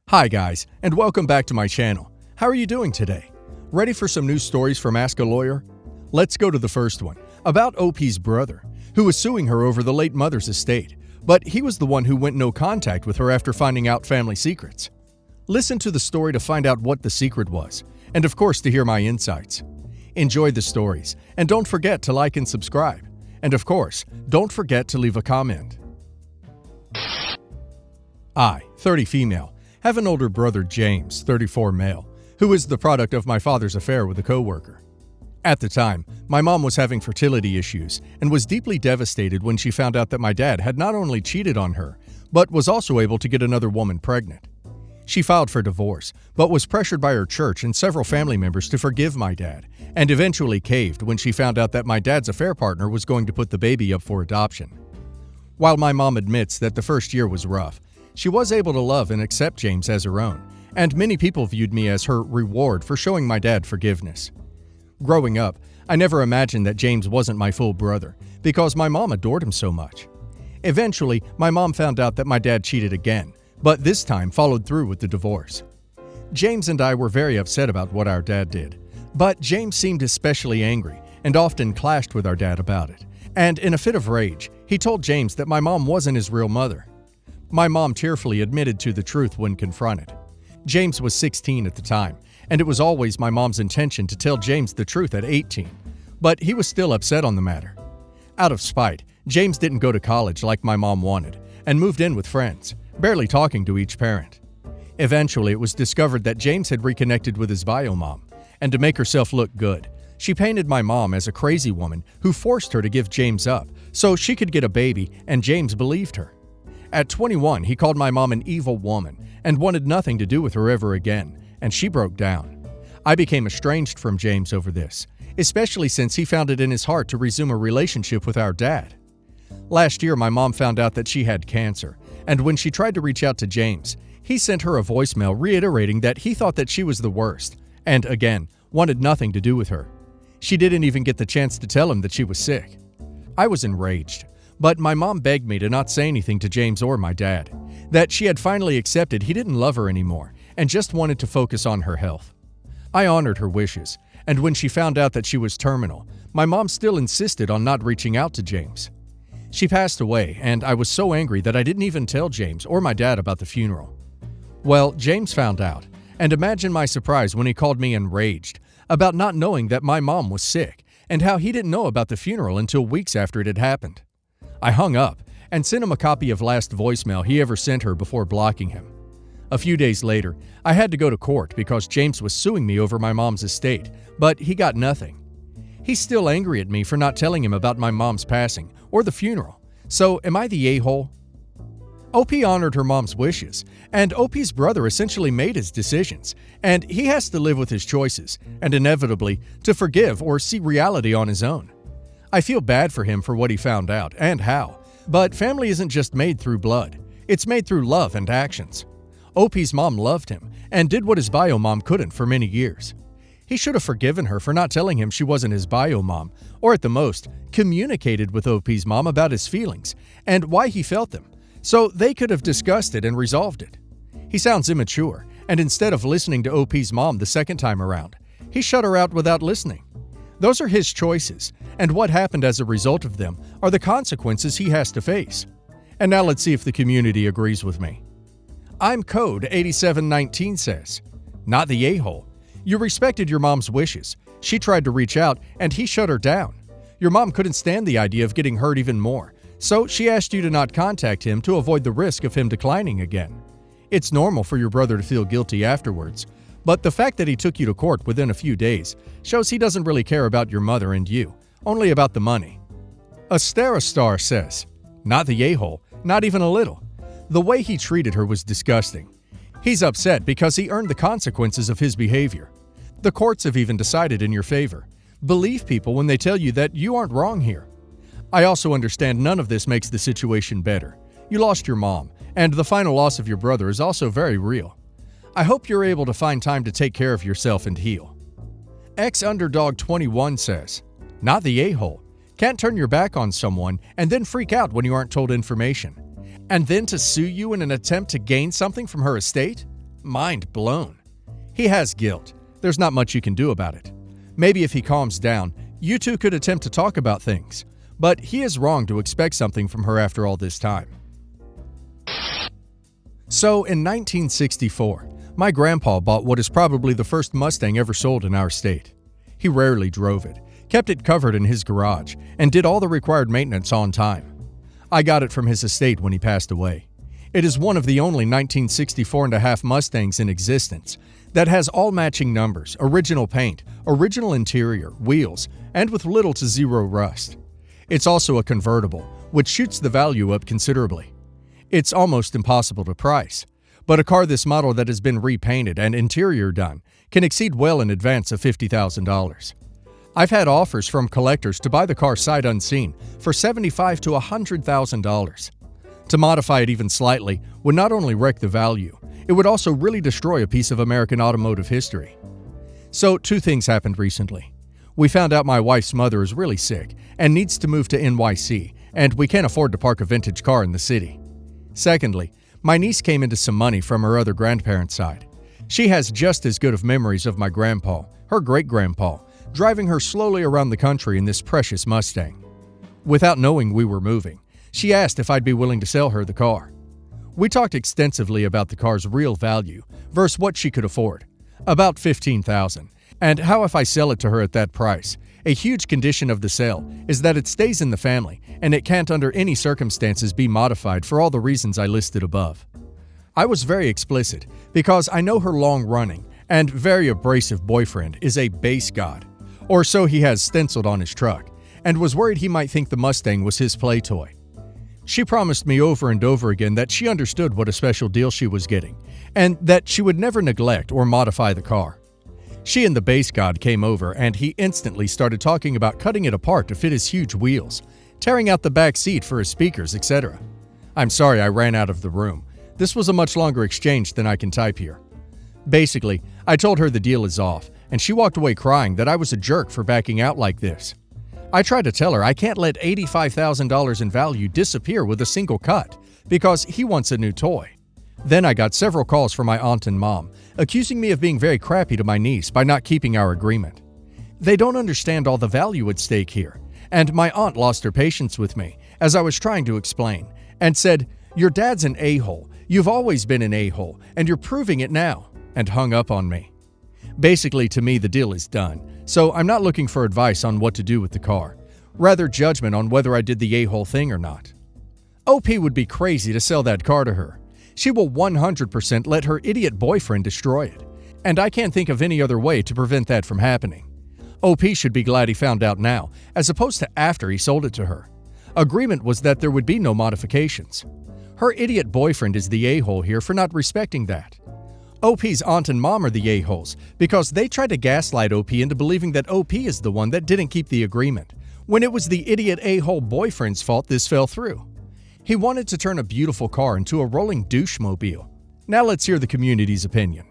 Hi guys, and welcome back to my channel. How are you doing today? Ready for some news stories from askalawyer? Let's go to the first one, about OP's brother, who was suing her over the late mother's estate, but he was the one who went no contact with her after finding out family secrets. Listen to the story to find out what the secret was, and of course to hear my insights. Enjoy the stories, and don't forget to like and subscribe. And of course, don't forget to leave a comment. I, 30 female, have an older brother, James, 34 male, who is the product of my father's affair with a coworker. At the time, my mom was having fertility issues and was deeply devastated when she found out that my dad had not only cheated on her, but was also able to get another woman pregnant. She filed for divorce, but was pressured by her church and several family members to forgive my dad, and eventually caved when she found out that my dad's affair partner was going to put the baby up for adoption. While my mom admits that the first year was rough, she was able to love and accept James as her own, and many people viewed me as her reward for showing my dad forgiveness. Growing up, I never imagined that James wasn't my full brother, because my mom adored him so much. Eventually, my mom found out that my dad cheated again, but this time followed through with the divorce. James and I were very upset about what our dad did, but James seemed especially angry and often clashed with our dad about it, and in a fit of rage, he told James that my mom wasn't his real mother. My mom tearfully admitted to the truth when confronted. James was 16 at the time, and it was always my mom's intention to tell James the truth at 18, but he was still upset on the matter. Out of spite, James didn't go to college like my mom wanted, and moved in with friends, barely talking to each parent. Eventually, it was discovered that James had reconnected with his bio mom, and to make herself look good, she painted my mom as a crazy woman who forced her to give James up so she could get a baby, and James believed her. At 21, he called my mom an evil woman and wanted nothing to do with her ever again, and she broke down. I became estranged from James over this, especially since he found it in his heart to resume a relationship with our dad. Last year, my mom found out that she had cancer, and when she tried to reach out to James, he sent her a voicemail reiterating that he thought that she was the worst, and again, wanted nothing to do with her. She didn't even get the chance to tell him that she was sick. I was enraged, but my mom begged me to not say anything to James or my dad, that she had finally accepted he didn't love her anymore and just wanted to focus on her health. I honored her wishes, and when she found out that she was terminal, my mom still insisted on not reaching out to James. She passed away, and I was so angry that I didn't even tell James or my dad about the funeral. Well, James found out, and imagine my surprise when he called me enraged about not knowing that my mom was sick and how he didn't know about the funeral until weeks after it had happened. I hung up and sent him a copy of last voicemail he ever sent her before blocking him. A few days later, I had to go to court because James was suing me over my mom's estate, but he got nothing. He's still angry at me for not telling him about my mom's passing or the funeral. So am I the a-hole? OP honored her mom's wishes, and OP's brother essentially made his decisions, and he has to live with his choices, and inevitably to forgive or see reality on his own. I feel bad for him for what he found out and how, but family isn't just made through blood. It's made through love and actions. OP's mom loved him and did what his bio mom couldn't for many years. He should have forgiven her for not telling him she wasn't his bio mom, or at the most, communicated with OP's mom about his feelings and why he felt them, so they could have discussed it and resolved it. He sounds immature, and instead of listening to OP's mom the second time around, he shut her out without listening. Those are his choices, and what happened as a result of them are the consequences he has to face. And now let's see if the community agrees with me. I'm Code 8719 says, not the a-hole. You respected your mom's wishes. She tried to reach out, and he shut her down. Your mom couldn't stand the idea of getting hurt even more, so she asked you to not contact him to avoid the risk of him declining again. It's normal for your brother to feel guilty afterwards, but the fact that he took you to court within a few days shows he doesn't really care about your mother and you, only about the money. Star says, not the a-hole, not even a little. The way he treated her was disgusting. He's upset because he earned the consequences of his behavior. The courts have even decided in your favor. Believe people when they tell you that you aren't wrong here. I also understand none of this makes the situation better. You lost your mom, and the final loss of your brother is also very real. I hope you're able to find time to take care of yourself and heal. X_21 says, not the a-hole. Can't turn your back on someone and then freak out when you aren't told information. And then to sue you in an attempt to gain something from her estate? mind blown. He has guilt. There's not much you can do about it. Maybe if he calms down, you two could attempt to talk about things. But he is wrong to expect something from her after all this time. So, in 1964, my grandpa bought what is probably the first Mustang ever sold in our state. He rarely drove it, kept it covered in his garage, and did all the required maintenance on time. I got it from his estate when he passed away. It is one of the only 1964.5 Mustangs in existence that has all matching numbers, original paint, original interior, wheels, and with little to zero rust. It's also a convertible, which shoots the value up considerably. It's almost impossible to price, but a car this model that has been repainted and interior done can exceed well in advance of $50,000. I've had offers from collectors to buy the car sight unseen for $75,000 to $100,000. To modify it even slightly would not only wreck the value, it would also really destroy a piece of American automotive history. So, two things happened recently. We found out my wife's mother is really sick and needs to move to NYC, and we can't afford to park a vintage car in the city. Secondly, my niece came into some money from her other grandparents' side. She has just as good of memories of my grandpa, her great-grandpa, driving her slowly around the country in this precious Mustang. Without knowing we were moving, she asked if I'd be willing to sell her the car. We talked extensively about the car's real value versus what she could afford, about $15,000, and how if I sell it to her at that price, a huge condition of the sale is that it stays in the family and it can't under any circumstances be modified for all the reasons I listed above. I was very explicit because I know her long-running and very abrasive boyfriend is a base god, or so he has stenciled on his truck, and was worried he might think the Mustang was his play toy. She promised me over and over again that she understood what a special deal she was getting, and that she would never neglect or modify the car. She and the base god came over, and he instantly started talking about cutting it apart to fit his huge wheels, tearing out the back seat for his speakers, etc. I'm sorry I ran out of the room. This was a much longer exchange than I can type here. Basically, I told her the deal is off, and she walked away crying that I was a jerk for backing out like this. I tried to tell her I can't let $85,000 in value disappear with a single cut, because he wants a new toy. Then I got several calls from my aunt and mom, accusing me of being very crappy to my niece by not keeping our agreement. They don't understand all the value at stake here, and my aunt lost her patience with me as I was trying to explain, and said, "Your dad's an a-hole, you've always been an a-hole, and you're proving it now," and hung up on me. Basically, to me, the deal is done, so I'm not looking for advice on what to do with the car, rather judgment on whether I did the a-hole thing or not. OP would be crazy to sell that car to her. She will 100% let her idiot boyfriend destroy it, and I can't think of any other way to prevent that from happening. OP should be glad he found out now, as opposed to after he sold it to her. Agreement was that there would be no modifications. Her idiot boyfriend is the a-hole here for not respecting that. OP's aunt and mom are the a-holes because they tried to gaslight OP into believing that OP is the one that didn't keep the agreement, when it was the idiot a-hole boyfriend's fault this fell through. He wanted to turn a beautiful car into a rolling douche-mobile. Now let's hear the community's opinion.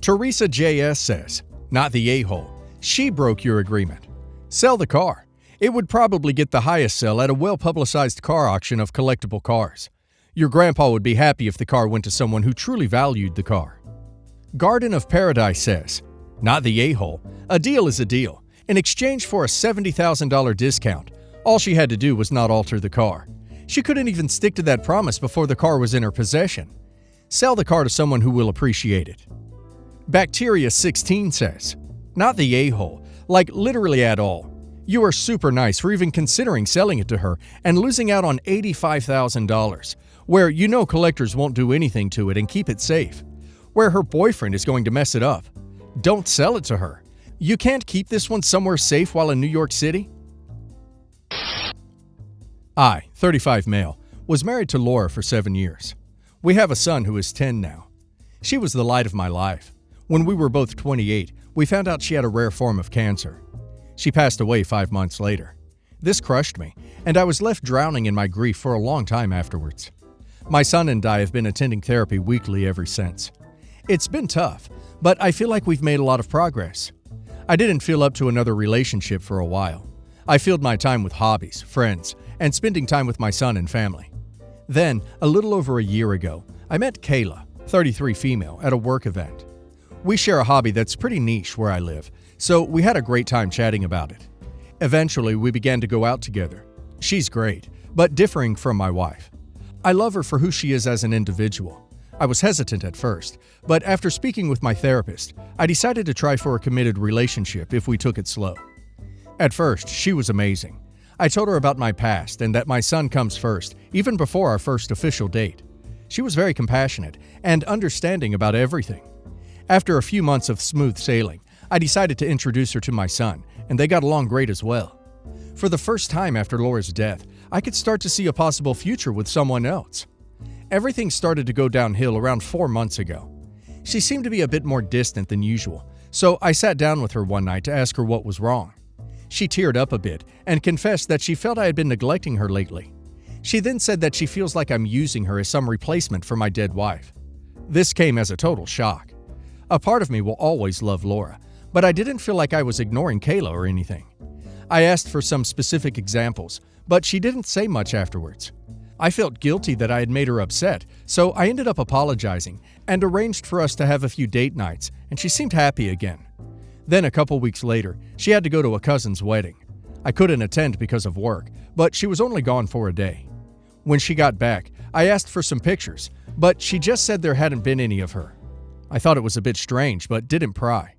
Teresa JS says, "Not the a-hole. She broke your agreement. Sell the car. It would probably get the highest sell at a well-publicized car auction of collectible cars. Your grandpa would be happy if the car went to someone who truly valued the car." Garden of Paradise says, "Not the a-hole. A deal is a deal. In exchange for a $70,000 discount, all she had to do was not alter the car. She couldn't even stick to that promise before the car was in her possession. Sell the car to someone who will appreciate it." Bacteria16 says, "Not the a-hole. Like literally at all. You are super nice for even considering selling it to her and losing out on $85,000, where you know collectors won't do anything to it and keep it safe. Where her boyfriend is going to mess it up. Don't sell it to her. You can't keep this one somewhere safe while in New York City?" I, 35 male, was married to Laura for 7 years. We have a son who is 10 now. She was the light of my life. When we were both 28, we found out she had a rare form of cancer. She passed away 5 months later. This crushed me, and I was left drowning in my grief for a long time afterwards. My son and I have been attending therapy weekly ever since. It's been tough, but I feel like we've made a lot of progress. I didn't feel up to another relationship for a while. I filled my time with hobbies, friends, and spending time with my son and family. Then, a little over a year ago, I met Kayla, 33 female, at a work event. We share a hobby that's pretty niche where I live, so we had a great time chatting about it. Eventually, we began to go out together. She's great, but differing from my wife. I love her for who she is as an individual. I was hesitant at first, but after speaking with my therapist, I decided to try for a committed relationship if we took it slow. At first, she was amazing. I told her about my past and that my son comes first, even before our first official date. She was very compassionate and understanding about everything. After a few months of smooth sailing, I decided to introduce her to my son, and they got along great as well. For the first time after Laura's death, I could start to see a possible future with someone else. Everything started to go downhill around 4 months ago. She seemed to be a bit more distant than usual, so I sat down with her one night to ask her what was wrong. She teared up a bit and confessed that she felt I had been neglecting her lately. She then said that she feels like I'm using her as some replacement for my dead wife. This came as a total shock. A part of me will always love Laura, but I didn't feel like I was ignoring Kayla or anything. I asked for some specific examples, but she didn't say much afterwards. I felt guilty that I had made her upset, so I ended up apologizing and arranged for us to have a few date nights, and she seemed happy again. Then a couple weeks later, she had to go to a cousin's wedding. I couldn't attend because of work, but she was only gone for a day. When she got back, I asked for some pictures, but she just said there hadn't been any of her. I thought it was a bit strange, but didn't pry.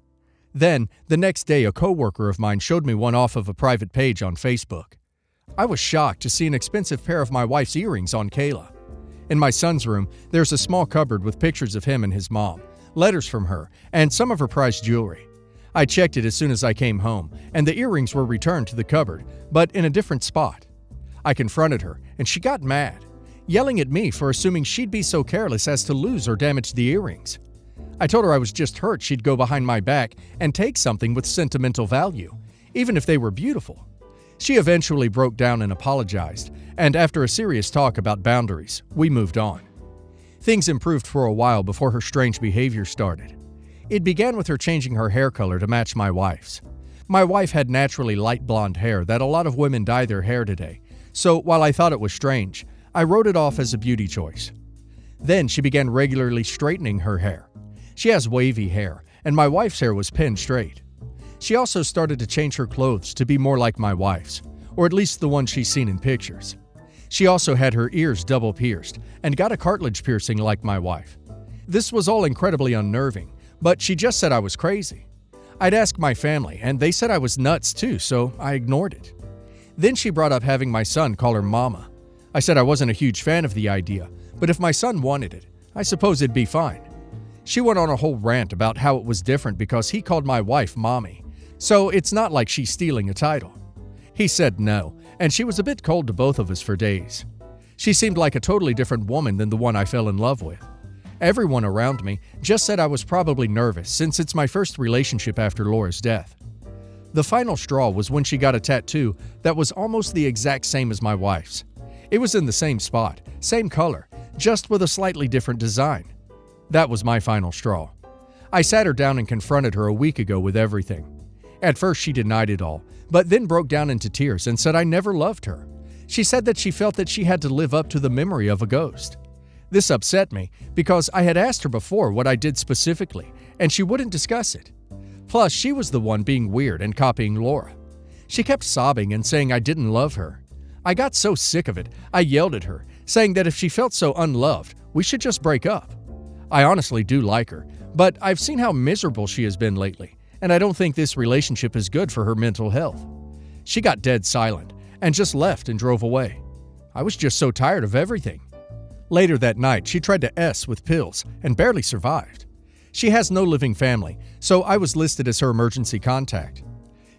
Then, the next day, a coworker of mine showed me one off of a private page on Facebook. I was shocked to see an expensive pair of my wife's earrings on Kayla. In my son's room, there's a small cupboard with pictures of him and his mom, letters from her, and some of her prized jewelry. I checked it as soon as I came home, and the earrings were returned to the cupboard, but in a different spot. I confronted her, and she got mad, yelling at me for assuming she'd be so careless as to lose or damage the earrings. I told her I was just hurt she'd go behind my back and take something with sentimental value, even if they were beautiful. She eventually broke down and apologized, and after a serious talk about boundaries, we moved on. Things improved for a while before her strange behavior started. It began with her changing her hair color to match my wife's. My wife had naturally light blonde hair that a lot of women dye their hair today, so while I thought it was strange, I wrote it off as a beauty choice. Then she began regularly straightening her hair. She has wavy hair, and my wife's hair was pinned straight. She also started to change her clothes to be more like my wife's, or at least the ones she's seen in pictures. She also had her ears double pierced and got a cartilage piercing like my wife. This was all incredibly unnerving, but she just said I was crazy. I'd asked my family, and they said I was nuts too, so I ignored it. Then she brought up having my son call her Mama. I said I wasn't a huge fan of the idea, but if my son wanted it, I suppose it'd be fine. She went on a whole rant about how it was different because he called my wife Mommy, so it's not like she's stealing a title. He said no, and she was a bit cold to both of us for days. She seemed like a totally different woman than the one I fell in love with. Everyone around me just said I was probably nervous since it's my first relationship after Laura's death. The final straw was when she got a tattoo that was almost the exact same as my wife's. It was in the same spot, same color, just with a slightly different design. That was my final straw. I sat her down and confronted her a week ago with everything. At first she denied it all, but then broke down into tears and said I never loved her. She said that she felt that she had to live up to the memory of a ghost. This upset me because I had asked her before what I did specifically, and she wouldn't discuss it. Plus, she was the one being weird and copying Laura. She kept sobbing and saying I didn't love her. I got so sick of it, I yelled at her, saying that if she felt so unloved, we should just break up. I honestly do like her, but I've seen how miserable she has been lately, and I don't think this relationship is good for her mental health. She got dead silent and just left and drove away. I was just so tired of everything. Later that night, she tried to S with pills and barely survived. She has no living family, so I was listed as her emergency contact.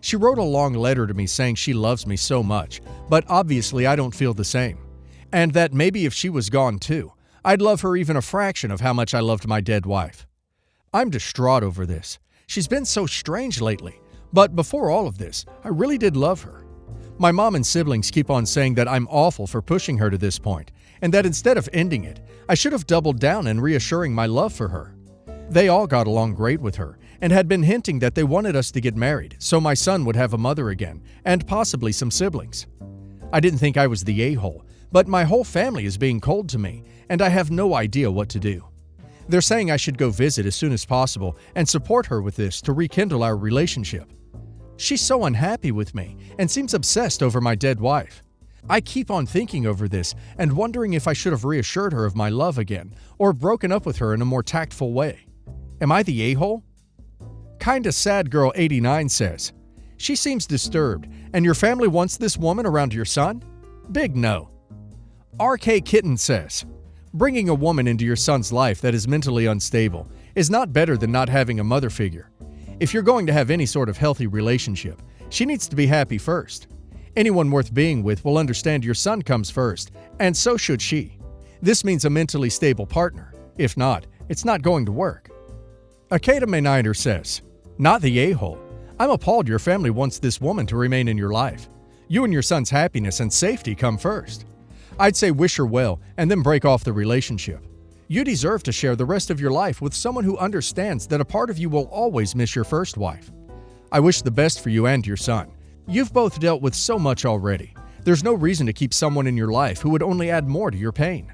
She wrote a long letter to me saying she loves me so much, but obviously I don't feel the same, and that maybe if she was gone too, I'd love her even a fraction of how much I loved my dead wife. I'm distraught over this. She's been so strange lately, but before all of this, I really did love her. My mom and siblings keep on saying that I'm awful for pushing her to this point, and that instead of ending it, I should have doubled down in reassuring my love for her. They all got along great with her, and had been hinting that they wanted us to get married so my son would have a mother again, and possibly some siblings. I didn't think I was the a-hole, but my whole family is being cold to me, and I have no idea what to do. They're saying I should go visit as soon as possible and support her with this to rekindle our relationship. She's so unhappy with me and seems obsessed over my dead wife. I keep on thinking over this and wondering if I should have reassured her of my love again or broken up with her in a more tactful way. Am I the a-hole? Kinda Sad Girl 89 says, she seems disturbed, and your family wants this woman around your son? Big no. RK Kitten says, bringing a woman into your son's life that is mentally unstable is not better than not having a mother figure. If you're going to have any sort of healthy relationship, she needs to be happy first. Anyone worth being with will understand your son comes first, and so should she. This means a mentally stable partner. If not, it's not going to work. Akeda Mayniner says, not the a-hole. I'm appalled your family wants this woman to remain in your life. You and your son's happiness and safety come first. I'd say wish her well and then break off the relationship. You deserve to share the rest of your life with someone who understands that a part of you will always miss your first wife. I wish the best for you and your son. You've both dealt with so much already. There's no reason to keep someone in your life who would only add more to your pain.